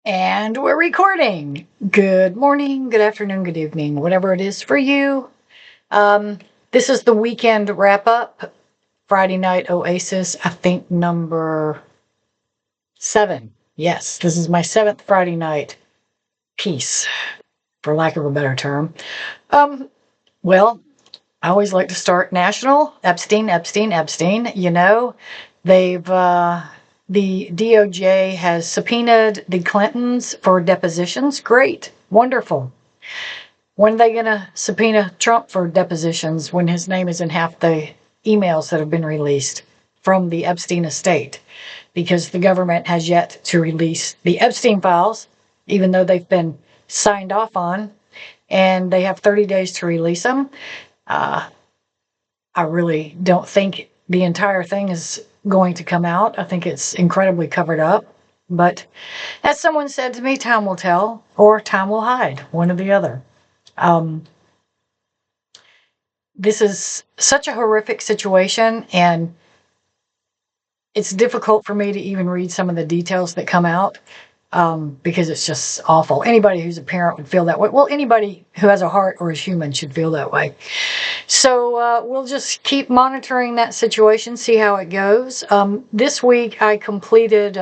And we're recording. Good morning, good afternoon, good evening, whatever it is for you. This is the weekend wrap up. Friday Night Oasis, I think number 7. Yes, this is my 7th Friday night piece, for lack of a better term. Well, I always like to start national. Epstein, Epstein, Epstein. They've the DOJ has subpoenaed the Clintons for depositions. Great, wonderful. When are they going to subpoena Trump for depositions when his name is in half the emails that have been released from the Epstein estate? Because the government has yet to release the Epstein files, even though they've been signed off on, and they have 30 days to release them. I really don't think the entire thing is going to come out. I think it's incredibly covered up. But as someone said to me, time will tell, or time will hide, one or the other. This is such a horrific situation, and it's difficult for me to even read some of the details that come out. Because it's just awful. Anybody who's a parent would feel that way. Well, anybody who has a heart or is human should feel that way. So we'll just keep monitoring that situation, see how it goes. This week I completed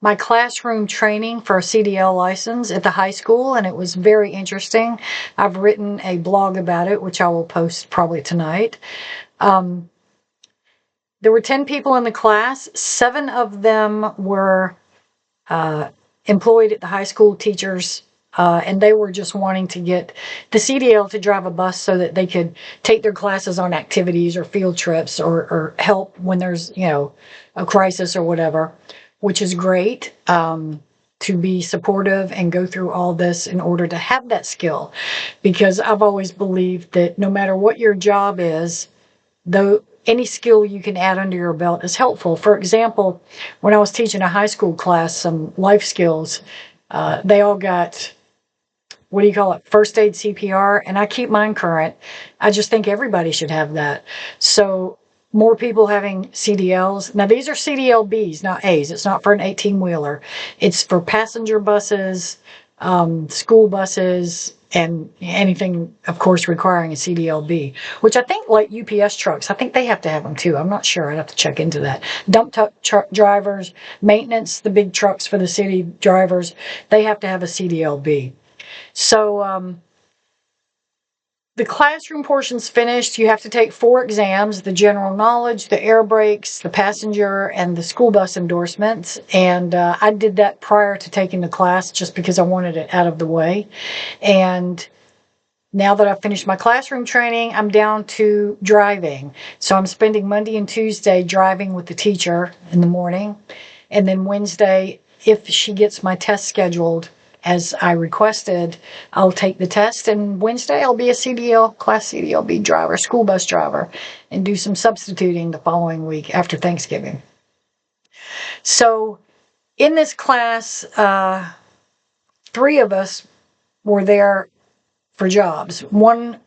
my classroom training for a CDL license at the high school, and it was very interesting. I've written a blog about it, which I will post probably tonight. There were 10 people in the class. 7 of them were employed at the high school, teachers, and they were just wanting to get the CDL to drive a bus so that they could take their classes on activities or field trips or help when there's, a crisis or whatever, which is great, to be supportive and go through all this in order to have that skill. Because I've always believed that no matter what your job is, though, any skill you can add under your belt is helpful. For example, when I was teaching a high school class, some life skills, they all got, first aid CPR, and I keep mine current. I just think everybody should have that. So more people having CDLs. Now, these are CDL-Bs, not As. It's not for an 18-wheeler. It's for passenger buses, school buses, and anything, of course, requiring a CDL-B, which I think, like UPS trucks, I think they have to have them too. I'm not sure. I'd have to check into that. Dump truck drivers, maintenance, the big trucks for the city drivers, they have to have a CDL-B. So the classroom portion's finished. You have to take 4 exams: the general knowledge, the air brakes, the passenger, and the school bus endorsements. And I did that prior to taking the class just because I wanted it out of the way. And now that I've finished my classroom training, I'm down to driving. So I'm spending Monday and Tuesday driving with the teacher in the morning. And then Wednesday, if she gets my test scheduled as I requested, I'll take the test, and Wednesday I'll be a Class CDL-B driver, school bus driver, and do some substituting the following week after Thanksgiving. So in this class, 3 of us were there for jobs. One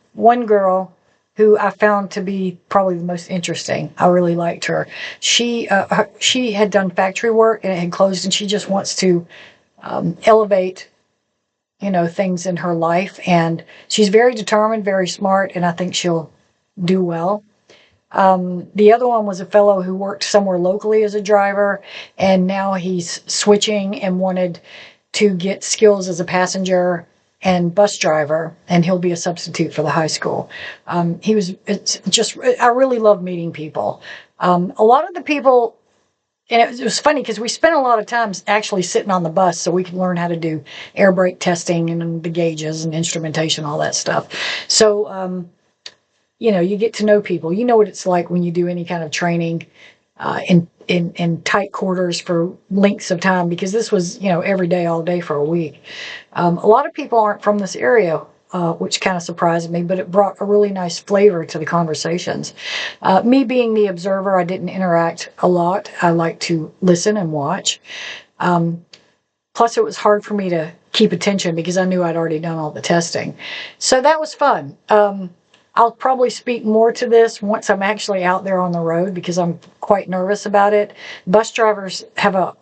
girl who I found to be probably the most interesting. I really liked her. She had done factory work and it had closed, and she just wants to elevate, things in her life. And she's very determined, very smart, and I think she'll do well. The other one was a fellow who worked somewhere locally as a driver, and now he's switching and wanted to get skills as a passenger and bus driver, and he'll be a substitute for the high school. I really love meeting people. A lot of the people, and it was funny because we spent a lot of time actually sitting on the bus so we could learn how to do air brake testing and the gauges and instrumentation, all that stuff. So, you get to know people. You know what it's like when you do any kind of training in tight quarters for lengths of time, because this was, every day, all day for a week. A lot of people aren't from this area, which kind of surprised me, but it brought a really nice flavor to the conversations. Me being the observer, I didn't interact a lot. I like to listen and watch. Plus, it was hard for me to keep attention because I knew I'd already done all the testing. So that was fun. I'll probably speak more to this once I'm actually out there on the road because I'm quite nervous about it. Bus drivers have a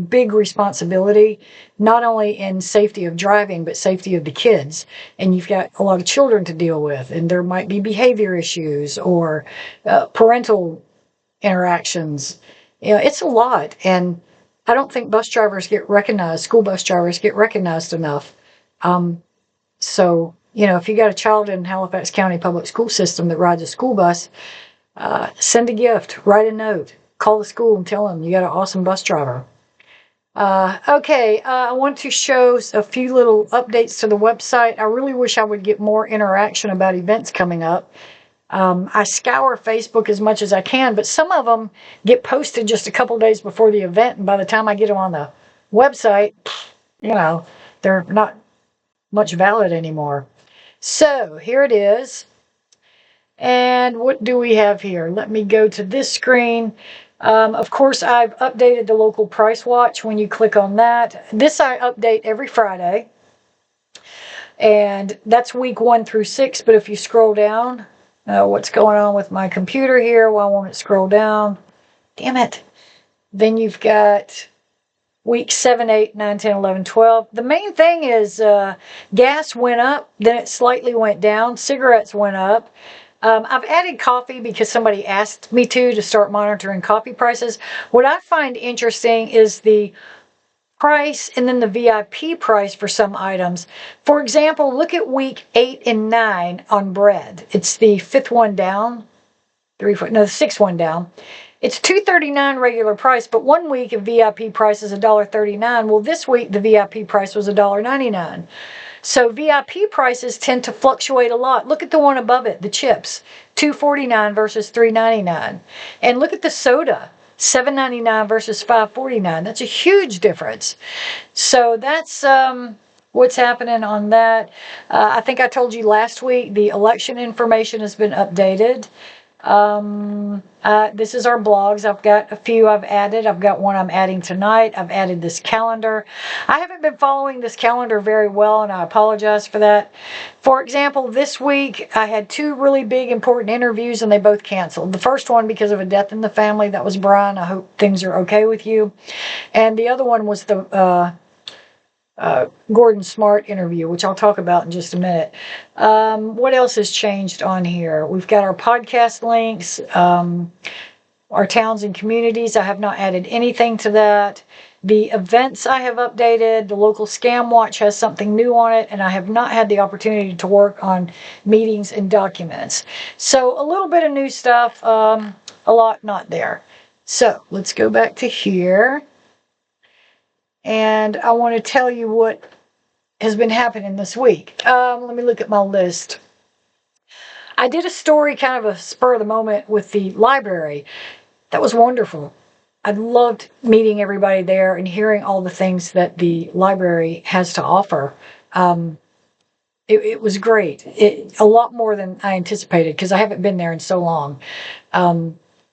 big responsibility, not only in safety of driving, but safety of the kids. And you've got a lot of children to deal with, and there might be behavior issues or parental interactions. You know, it's a lot. And I don't think bus drivers get recognized, school bus drivers get recognized enough. So, you know, if you got a child in Halifax County Public School System that rides a school bus, send a gift, write a note, call the school and tell them you got an awesome bus driver. Okay, I want to show a few little updates to the website. I really wish I would get more interaction about events coming up. I scour Facebook as much as I can, but some of them get posted just a couple days before the event, and by the time I get them on the website, you know, they're not much valid anymore. So here it is. And what do we have here? Let me go to this screen. Of course, I've updated the local price watch when you click on that. This I update every Friday. And that's week 1 through 6. But if you scroll down, what's going on with my computer here? Why won't it scroll down? Damn it. Then you've got week 7, 8, 9, 10, 11, 12. The main thing is gas went up, then it slightly went down. Cigarettes went up. I've added coffee because somebody asked me to start monitoring coffee prices. What I find interesting is the price and then the VIP price for some items. For example, look at week 8 and 9 on bread. It's the 5th one down. The 6th one down. It's $2.39 regular price, but one week a VIP price is $1.39. Well, this week the VIP price was $1.99. So VIP prices tend to fluctuate a lot. Look at the one above it, the chips, $2.49 versus $3.99. And look at the soda, $7.99 versus $5.49. That's a huge difference. So that's what's happening on that. I think I told you last week the election information has been updated. This is our blogs. I've got a few I've added. I've got one I'm adding tonight. I've added this calendar. I haven't been following this calendar very well, and I apologize for that. For example, this week I had 2 really big important interviews, and they both canceled. The first one because of a death in the family. That was Brian. I hope things are okay with you. And the other one was the Gordon Smart interview, which I'll talk about in just a minute. What else has changed on here? We've got our podcast links, our towns and communities. I have not added anything to that. The events I have updated. The local scam watch has something new on it, and I have not had the opportunity to work on meetings and documents. So a little bit of new stuff, a lot not there. So let's go back to here. And I want to tell you what has been happening this week. Let me look at my list. I did a story, kind of a spur of the moment, with the library. That was wonderful. I loved meeting everybody there and hearing all the things that the library has to offer. It was great. A lot more than I anticipated because I haven't been there in so long.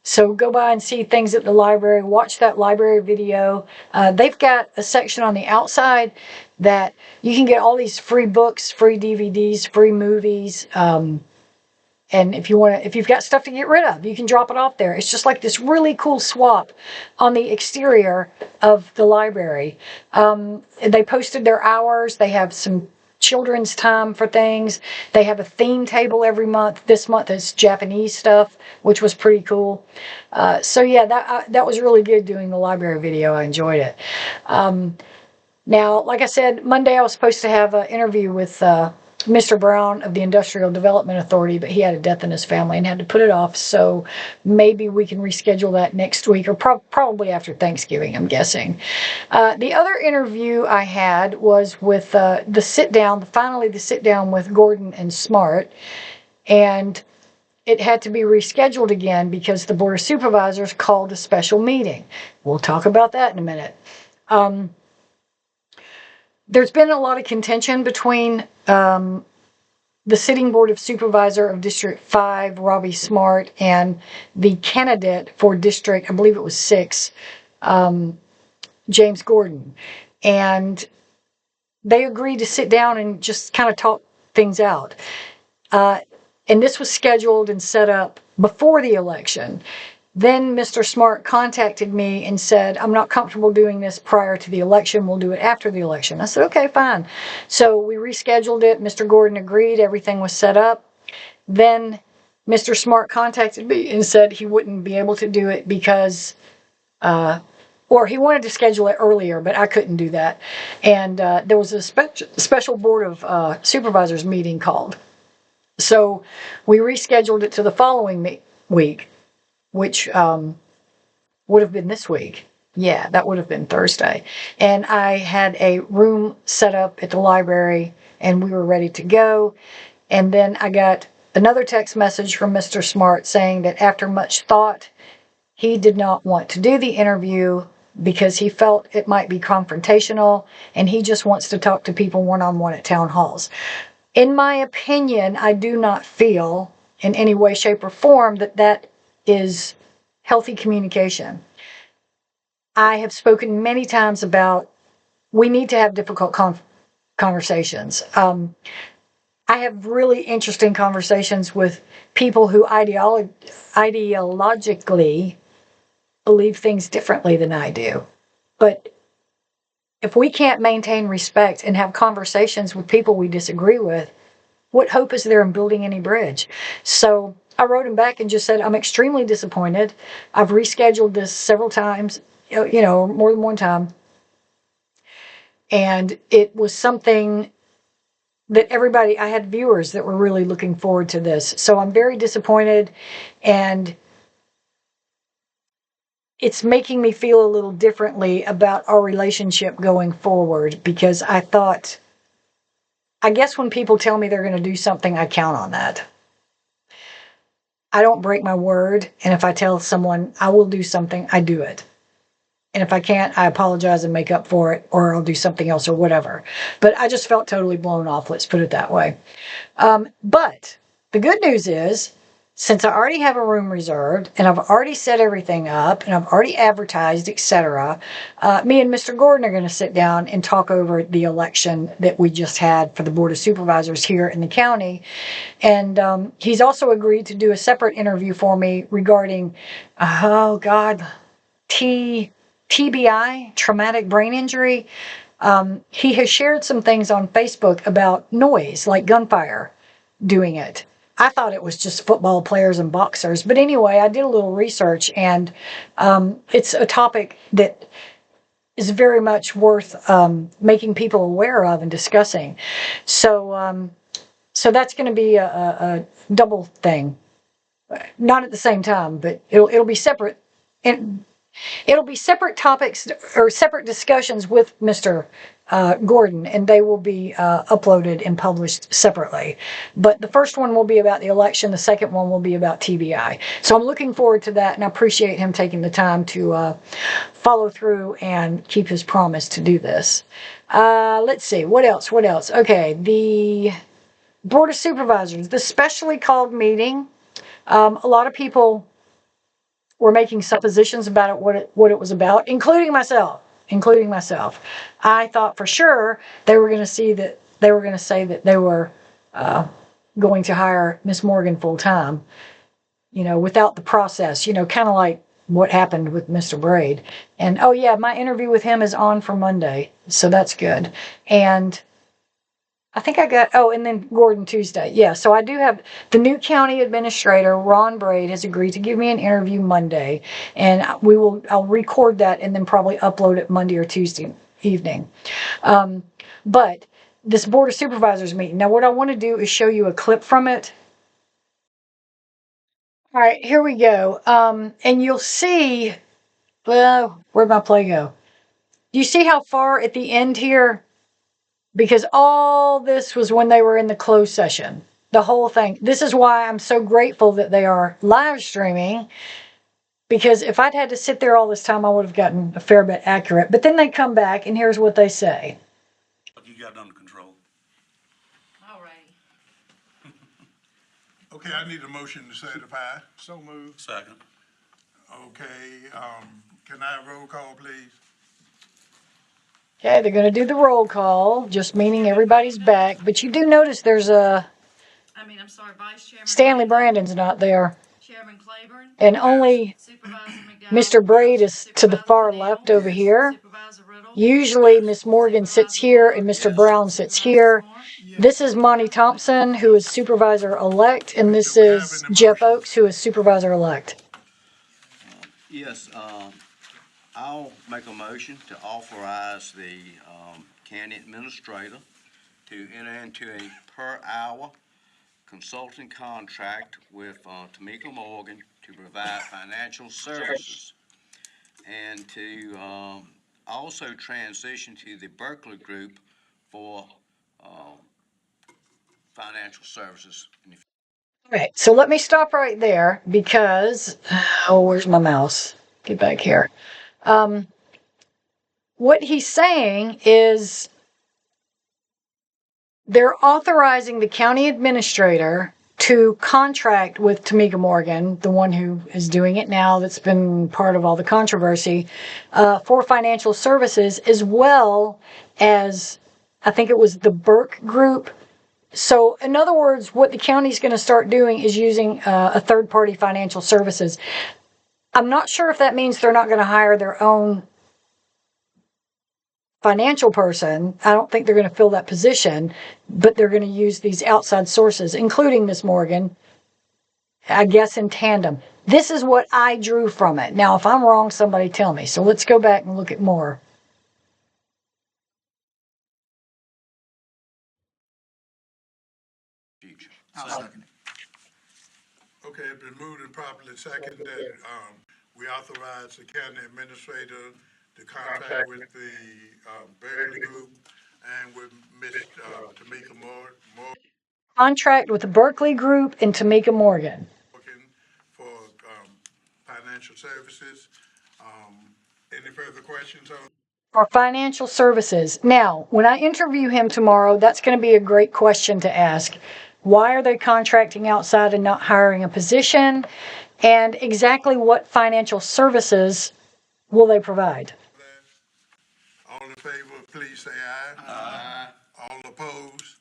So go by and see things at the library. Watch that library video. They've got a section on the outside that you can get all these free books, free DVDs, free movies. And if you've got stuff to get rid of, you can drop it off there. It's just like this really cool swap on the exterior of the library. They posted their hours. They have some children's time for things. They have a theme table every month. This month is Japanese stuff, which was pretty cool. So yeah, that was really good doing the library video. I enjoyed it. Now, like I said, Monday I was supposed to have an interview with Mr. Brown of the Industrial Development Authority, but he had a death in his family and had to put it off. So maybe we can reschedule that next week, or probably after Thanksgiving, I'm guessing. The other interview I had was with finally the sit down with Gordon and Smart, and it had to be rescheduled again because the Board of Supervisors called a special meeting. We'll talk about that in a minute. There's been a lot of contention between the sitting Board of Supervisor of District 5, Robbie Smart, and the candidate for District, I believe it was 6, James Gordon. And they agreed to sit down and just kind of talk things out. And this was scheduled and set up before the election. Then Mr. Smart contacted me and said, I'm not comfortable doing this prior to the election. We'll do it after the election. I said, okay, fine. So we rescheduled it. Mr. Gordon agreed. Everything was set up. Then Mr. Smart contacted me and said he wouldn't be able to do it because, or he wanted to schedule it earlier, but I couldn't do that. And there was a special Board of Supervisors meeting called. So we rescheduled it to the following week, which would have been this week. Yeah, that would have been Thursday. And I had a room set up at the library and we were ready to go. And then I got another text message from Mr. Smart saying that after much thought, he did not want to do the interview because he felt it might be confrontational and he just wants to talk to people one-on-one at town halls. In my opinion, I do not feel in any way, shape, or form that that is healthy communication. I have spoken many times about we need to have difficult conversations. I have really interesting conversations with people who ideologically believe things differently than I do. But if we can't maintain respect and have conversations with people we disagree with, what hope is there in building any bridge? So I wrote him back and just said, I'm extremely disappointed. I've rescheduled this several times, more than one time. And it was something that I had viewers that were really looking forward to this. So I'm very disappointed, and it's making me feel a little differently about our relationship going forward, because I guess when people tell me they're going to do something, I count on that. I don't break my word, and if I tell someone I will do something, I do it. And if I can't, I apologize and make up for it, or I'll do something else or whatever. But I just felt totally blown off, let's put it that way. But the good news is, since I already have a room reserved, and I've already set everything up, and I've already advertised, etc., me and Mr. Gordon are going to sit down and talk over the election that we just had for the Board of Supervisors here in the county. And he's also agreed to do a separate interview for me regarding, TBI, traumatic brain injury. He has shared some things on Facebook about noise, like gunfire, doing it. I thought it was just football players and boxers. But anyway, I did a little research, and it's a topic that is very much worth making people aware of and discussing. So that's going to be a double thing. Not at the same time, but it'll be separate. It'll be separate topics or separate discussions with Mr. Gordon, and they will be uploaded and published separately. But the first one will be about the election. The second one will be about TBI. So I'm looking forward to that, and I appreciate him taking the time to follow through and keep his promise to do this. Let's see. What else? Okay, the Board of Supervisors, the specially called meeting. A lot of people were making suppositions about it, what it was about, including myself. I thought for sure they were going to say that they were going to hire Miss Morgan full time, without the process, kind of like what happened with Mr. Braid. And oh yeah, my interview with him is on for Monday, so that's good. And I think and then Gordon Tuesday. Yeah, so I do have the new county administrator, Ron Braid, has agreed to give me an interview Monday, and I'll record that and then probably upload it Monday or Tuesday evening. But this Board of Supervisors meeting, now what I want to do is show you a clip from it. All right, here we go. And you'll see, well, where'd my play go? You see how far at the end here? Because all this was when they were in the closed session. The whole thing. This is why I'm so grateful that they are live streaming. Because if I'd had to sit there all this time, I would have gotten a fair bit accurate. But then they come back, and here's what they say. You got it under control. All right. Okay, I need a motion to certify. So moved. Second. Okay, can I have roll call, please? Okay, they're going to do the roll call, just meaning everybody's back. But you do notice there's I'm sorry, Vice Chairman. Stanley Brandon's not there. Chairman Claiborne, and only Supervisor McDowell, Mr. Braid is to the Supervisor far Liddell, left over here. Supervisor Riddle, Usually Miss Morgan sits here and Mr. Brown sits here. This is Monty Thompson, who is supervisor-elect, and this is Jeff Oakes, who is supervisor-elect. Yes, I'll make a motion to authorize the county administrator to enter into a per-hour consulting contract with Tamika Morgan to provide financial services, and to also transition to the Berkeley Group for financial services. All right, so let me stop right there because, oh, where's my mouse? Get back here. What he's saying is they're authorizing the county administrator to contract with Tamika Morgan, the one who is doing it now, that's been part of all the controversy, for financial services, as well as, I think it was the Burke Group. So, in other words, what the county's going to start doing is using a third-party financial services. I'm not sure if that means they're not going to hire their own financial person. I don't think they're going to fill that position, but they're going to use these outside sources, including Miss Morgan, I guess in tandem. This is what I drew from it. Now, if I'm wrong, somebody tell me. So let's go back and look at more. I'll second it. Okay, it's been moved and properly seconded that, we authorize the county administrator to contract with the, Berkeley Group and with Miss, Tamika Morgan Contract with the Berkeley Group and Tamika Morgan. for, financial services. Any further questions on? For financial services. Now, when I interview him tomorrow, that's going to be a great question to ask. Why are they contracting outside and not hiring a position? And exactly what financial services will they provide? All in favor, please say aye. Aye. All opposed?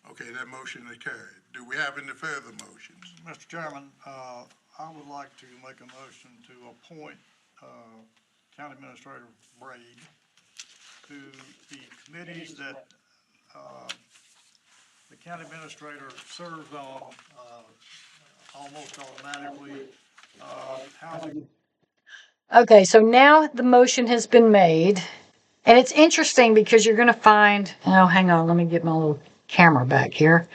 Okay, that motion is carried. Do we have any further motions? Mr. Chairman, I would like to make a motion to appoint County Administrator Braid to the committees that the county administrator serves on almost automatically. Housing. Okay, so now the motion has been made. And it's interesting because you're going to find, oh, hang on, let me get my little camera back here.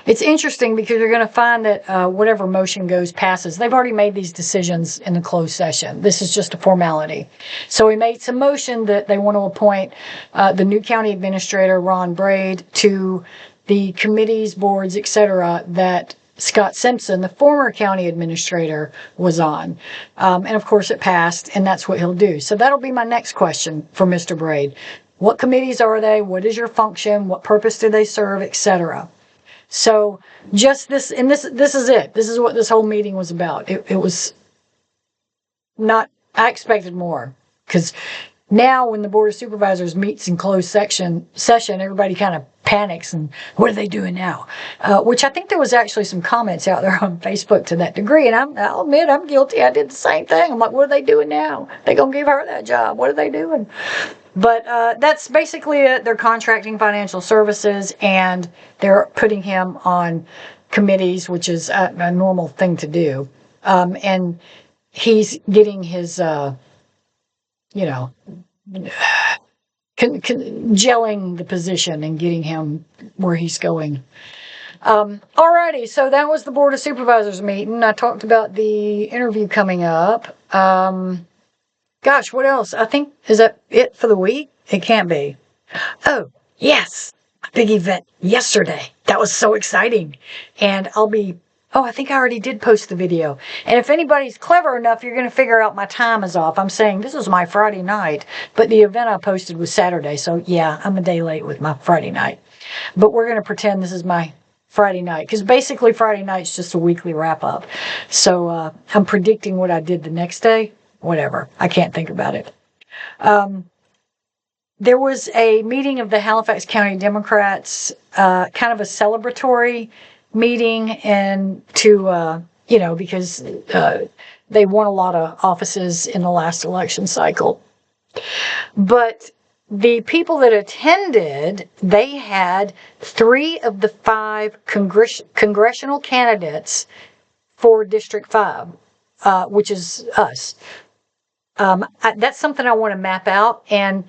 It's interesting because you're going to find that whatever motion goes passes. They've already made these decisions in the closed session. This is just a formality. So we made some motion that they want to appoint the new county administrator, Ron Braid, to the committees, boards, etc., that Scott Simpson, the former county administrator, was on. And of course it passed, and that's what he'll do. So that'll be my next question for Mr. Braid. What committees are they? What is your function? What purpose do they serve, etc.? So just this, and this is it. This is what this whole meeting was about. It was not, I expected more, because now when the Board of Supervisors meets in closed session, everybody kind of panics and what are they doing now? Which I think there was actually some comments out there on Facebook to that degree, and I'll admit I'm guilty. I did the same thing. I'm like, what are they doing now? They gonna give her that job? What are they doing? But that's basically it. They're contracting financial services, and they're putting him on committees, which is a normal thing to do. And he's getting his, gelling the position and getting him where he's going. Alrighty, so that was the Board of Supervisors meeting. I talked about the interview coming up. Gosh, what else? I think, is that it for the week? It can't be. Oh, yes, a big event yesterday. That was so exciting. And I think I already did post the video. And if anybody's clever enough, you're going to figure out my time is off. I'm saying this is my Friday night, but the event I posted was Saturday. So yeah, I'm a day late with my Friday night. But we're going to pretend this is my Friday night, because basically Friday night's just a weekly wrap up. So I'm predicting what I did the next day. Whatever. I can't think about it. There was a meeting of the Halifax County Democrats, kind of a celebratory meeting, and to because they won a lot of offices in the last election cycle. But the people that attended, they had 3 of the 5 congressional candidates for District 5, which is us. That's something I want to map out. And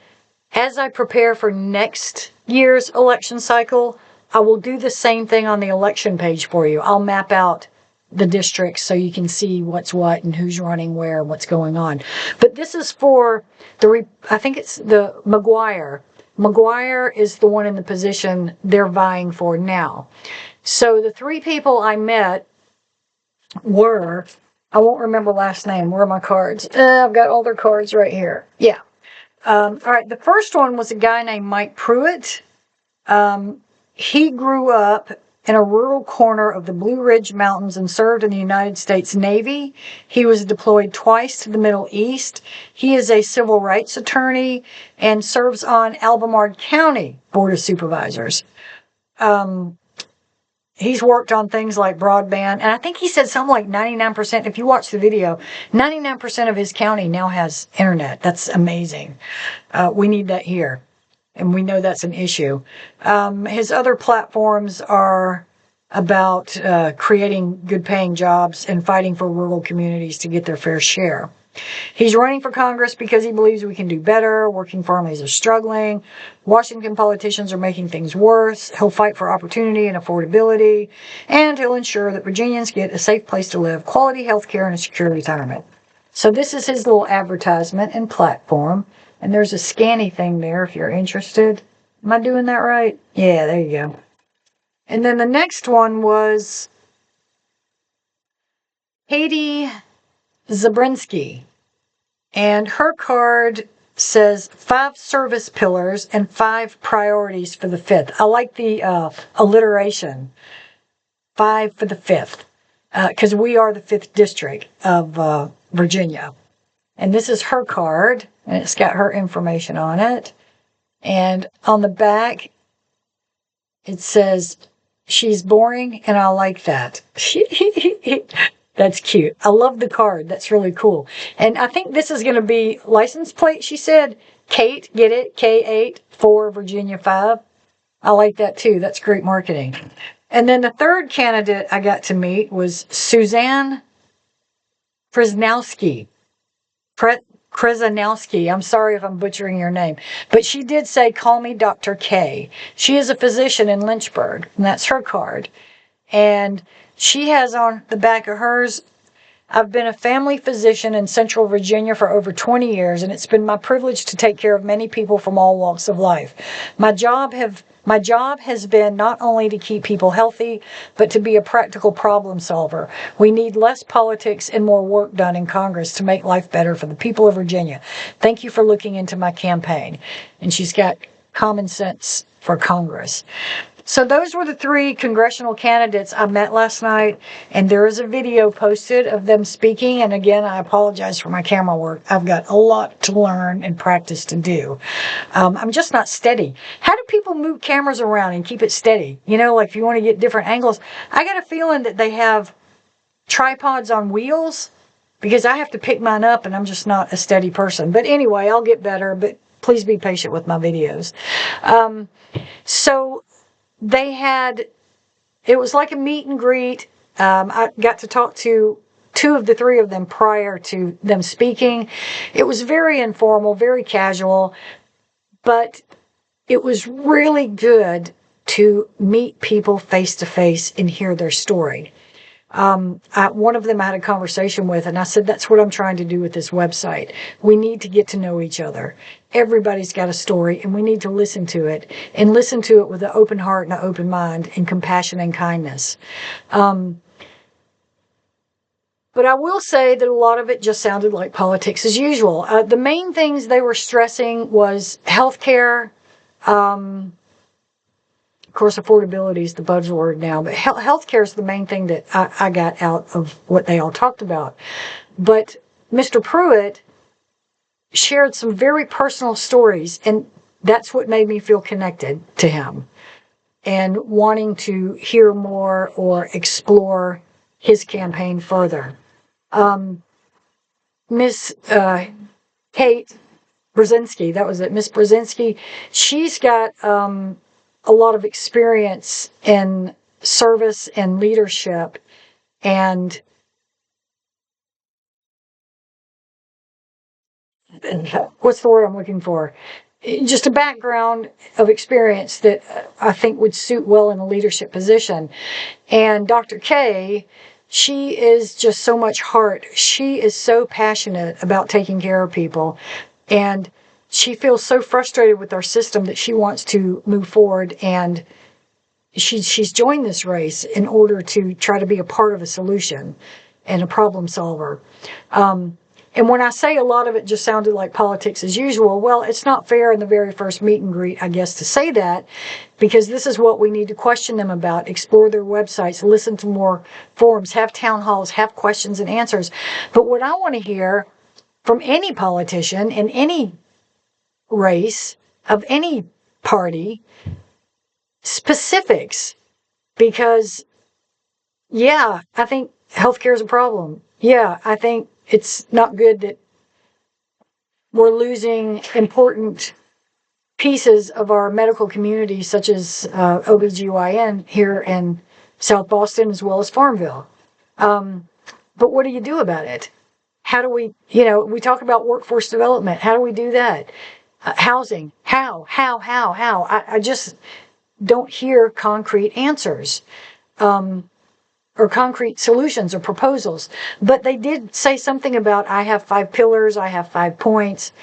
as I prepare for next year's election cycle, I will do the same thing on the election page for you. I'll map out the districts so you can see what's what and who's running where and what's going on. But this is for I think it's the McGuire. McGuire is the one in the position they're vying for now. So the 3 people I met were, I won't remember last name. Where are my cards? I've got all their cards right here. Yeah. All right. The first one was a guy named Mike Pruitt. He grew up in a rural corner of the Blue Ridge Mountains and served in the United States Navy. He was deployed twice to the Middle East. He is a civil rights attorney and serves on Albemarle County Board of Supervisors. He's worked on things like broadband, and I think he said something like 99%. If you watch the video, 99% of his county now has internet. That's amazing. We need that here, and we know that's an issue. His other platforms are about creating good-paying jobs and fighting for rural communities to get their fair share. He's running for Congress because he believes we can do better. Working families are struggling. Washington politicians are making things worse. He'll fight for opportunity and affordability. And he'll ensure that Virginians get a safe place to live, quality health care, and a secure retirement. So this is his little advertisement and platform. And there's a scanny thing there if you're interested. Am I doing that right? Yeah, there you go. And then the next one was Katie Zabrinsky, and her card says 5 service pillars and 5 priorities for the 5th. I like the alliteration, 5 for the 5th, because we are the 5th district of Virginia. And this is her card, and it's got her information on it. And on the back, it says, she's boring, and I like that. That's cute. I love the card. That's really cool. And I think this is going to be license plate. She said, Kate, get it? K8 for Virginia 5. I like that too. That's great marketing. And then the third candidate I got to meet was Suzanne Krasnowski. Krasnowski. I'm sorry if I'm butchering your name. But she did say, call me Dr. K. She is a physician in Lynchburg, and that's her card. And she has on the back of hers, I've been a family physician in Central Virginia for over 20 years, and it's been my privilege to take care of many people from all walks of life. My job has been not only to keep people healthy, but to be a practical problem solver. We need less politics and more work done in Congress to make life better for the people of Virginia. Thank you for looking into my campaign. And she's got common sense for Congress. So those were the 3 congressional candidates I met last night, and there is a video posted of them speaking. And again, I apologize for my camera work. I've got a lot to learn and practice to do. I'm just not steady. How do people move cameras around and keep it steady? Like if you want to get different angles. I got a feeling that they have tripods on wheels, because I have to pick mine up and I'm just not a steady person. But anyway, I'll get better, but please be patient with my videos. So it was like a meet and greet. I got to talk to 2 of the 3 of them prior to them speaking. It was very informal, very casual, but it was really good to meet people face to face and hear their story. One of them I had a conversation with, and I said, that's what I'm trying to do with this website. We need to get to know each other. Everybody's got a story, and we need to listen to it, and listen to it with an open heart and an open mind and compassion and kindness. But I will say that a lot of it just sounded like politics as usual. The main things they were stressing was healthcare. Of course, affordability is the buzzword now, but healthcare is the main thing that I got out of what they all talked about. But Mr. Pruitt shared some very personal stories, and that's what made me feel connected to him and wanting to hear more or explore his campaign further. Miss Kate Brzezinski, that was it, Miss Brzezinski, she's got a lot of experience in service and leadership, and what's the word I'm looking for? Just a background of experience that I think would suit well in a leadership position. And Dr. K, she is just so much heart. She is so passionate about taking care of people. And she feels so frustrated with our system that she wants to move forward. And she's joined this race in order to try to be a part of a solution and a problem solver. And when I say a lot of it just sounded like politics as usual, well, it's not fair in the very first meet and greet, I guess, to say that, because this is what we need to question them about, explore their websites, listen to more forums, have town halls, have questions and answers. But what I want to hear from any politician in any race of any party, specifics, because, yeah, I think healthcare is a problem. Yeah, I think it's not good that we're losing important pieces of our medical community, such as OBGYN here in South Boston as well as Farmville. But what do you do about it? How do we, we talk about workforce development. How do we do that? Housing. How? I just don't hear concrete answers. Or concrete solutions or proposals. But they did say something about, I have 5 pillars, I have 5 points,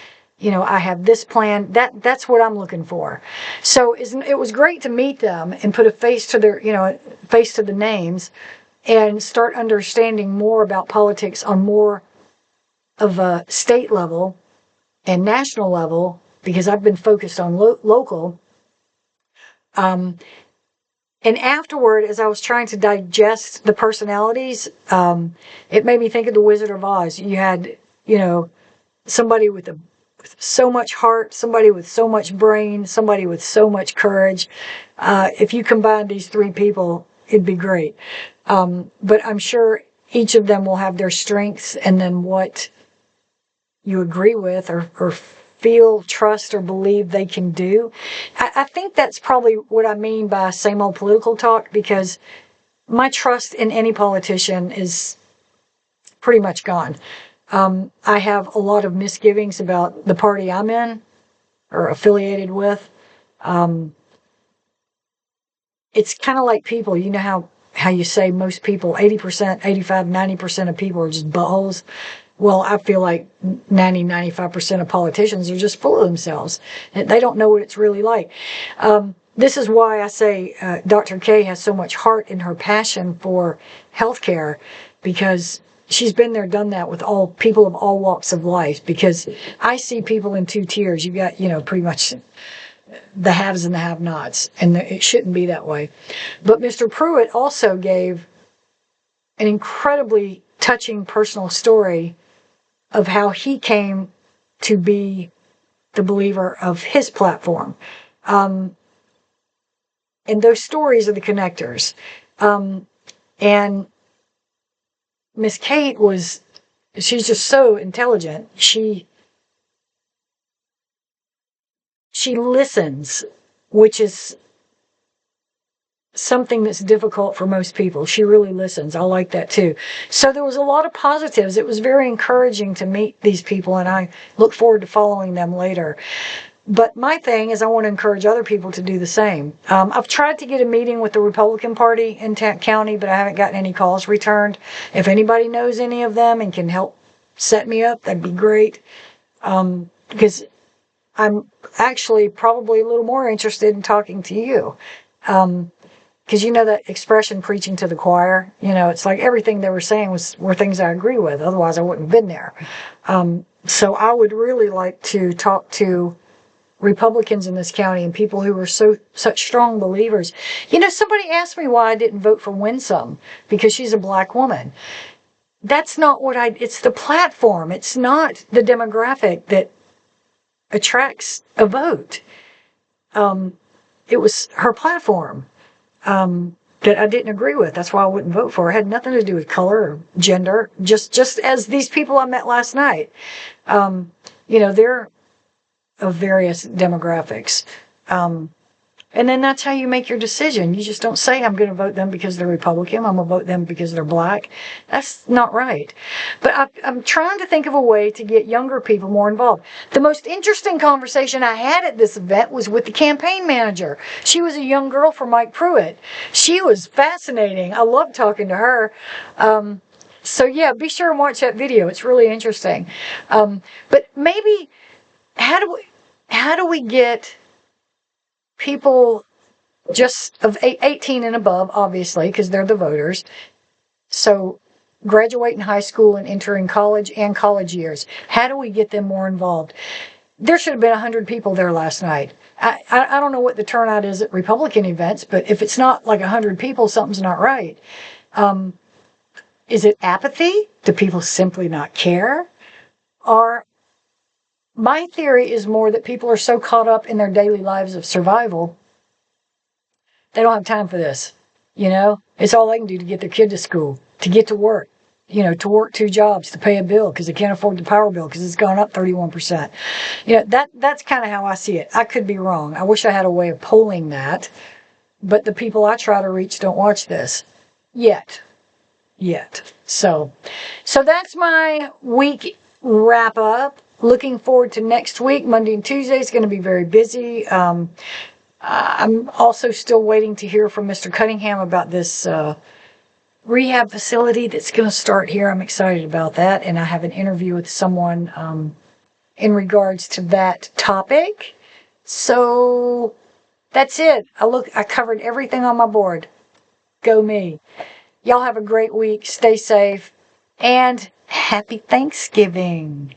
I have this plan. That's what I'm looking for. So it was great to meet them and put a face to their, face to the names and start understanding more about politics on more of a state level and national level, because I've been focused on local. And afterward, as I was trying to digest the personalities, it made me think of the Wizard of Oz. You had, somebody with so much heart, somebody with so much brain, somebody with so much courage. If you combine these 3 people, it'd be great. But I'm sure each of them will have their strengths, and then what you agree with or feel, trust, or believe they can do. I think that's probably what I mean by same old political talk, because my trust in any politician is pretty much gone. I have a lot of misgivings about the party I'm in or affiliated with. It's kind of like people. You know how you say most people, 80%, 85, 90% of people are just buttholes. Well, I feel like 95% of politicians are just full of themselves. They don't know what it's really like. This is why I say Dr. K has so much heart in her passion for healthcare, because she's been there, done that with all people of all walks of life. Because I see people in 2 tiers. You got, pretty much the haves and the have-nots, and it shouldn't be that way. But Mr. Pruitt also gave an incredibly touching personal story of how he came to be the believer of his platform. And those stories are the connectors. And Miss Kate she's just so intelligent. She listens, which is something that's difficult for most people. She really listens. I like that too. So there was a lot of positives. It was very encouraging to meet these people, and I look forward to following them later. But my thing is I want to encourage other people to do the same. I've tried to get a meeting with the Republican Party in county, but I haven't gotten any calls returned. If anybody knows any of them and can help set me up, that'd be great. Because I'm actually probably a little more interested in talking to you. Because that expression, preaching to the choir, it's like everything they were saying were things I agree with. Otherwise, I wouldn't have been there. So I would really like to talk to Republicans in this county and people who are such strong believers. Somebody asked me why I didn't vote for Winsome, because she's a black woman. That's not it's the platform. It's not the demographic that attracts a vote. It was her platform. that I didn't agree with. That's why I wouldn't vote for her. It had nothing to do with color or gender, just as these people I met last night. They're of various demographics. And then that's how you make your decision. You just don't say, I'm going to vote them because they're Republican. I'm going to vote them because they're black. That's not right. But I'm trying to think of a way to get younger people more involved. The most interesting conversation I had at this event was with the campaign manager. She was a young girl for Mike Pruitt. She was fascinating. I loved talking to her. So yeah, be sure and watch that video. It's really interesting. But maybe, how do we get people just of 18 and above, obviously, because they're the voters. So graduating high school and entering college and college years. How do we get them more involved? There should have been 100 people there last night. I don't know what the turnout is at Republican events, but if it's not like 100 people, something's not right. Is it apathy? Do people simply not care? Or my theory is more that people are so caught up in their daily lives of survival, they don't have time for this. It's all they can do to get their kid to school, to get to work, to work 2 jobs, to pay a bill because they can't afford the power bill because it's gone up 31%. That's kind of how I see it. I could be wrong. I wish I had a way of polling that, but the people I try to reach don't watch this yet. So that's my week wrap up. Looking forward to next week. Monday and Tuesday is going to be very busy. I'm also still waiting to hear from Mr. Cunningham about this rehab facility that's going to start here. I'm excited about that, and I have an interview with someone in regards to that topic. So that's it. I covered everything on my board. Go me. Y'all have a great week. Stay safe, and happy Thanksgiving.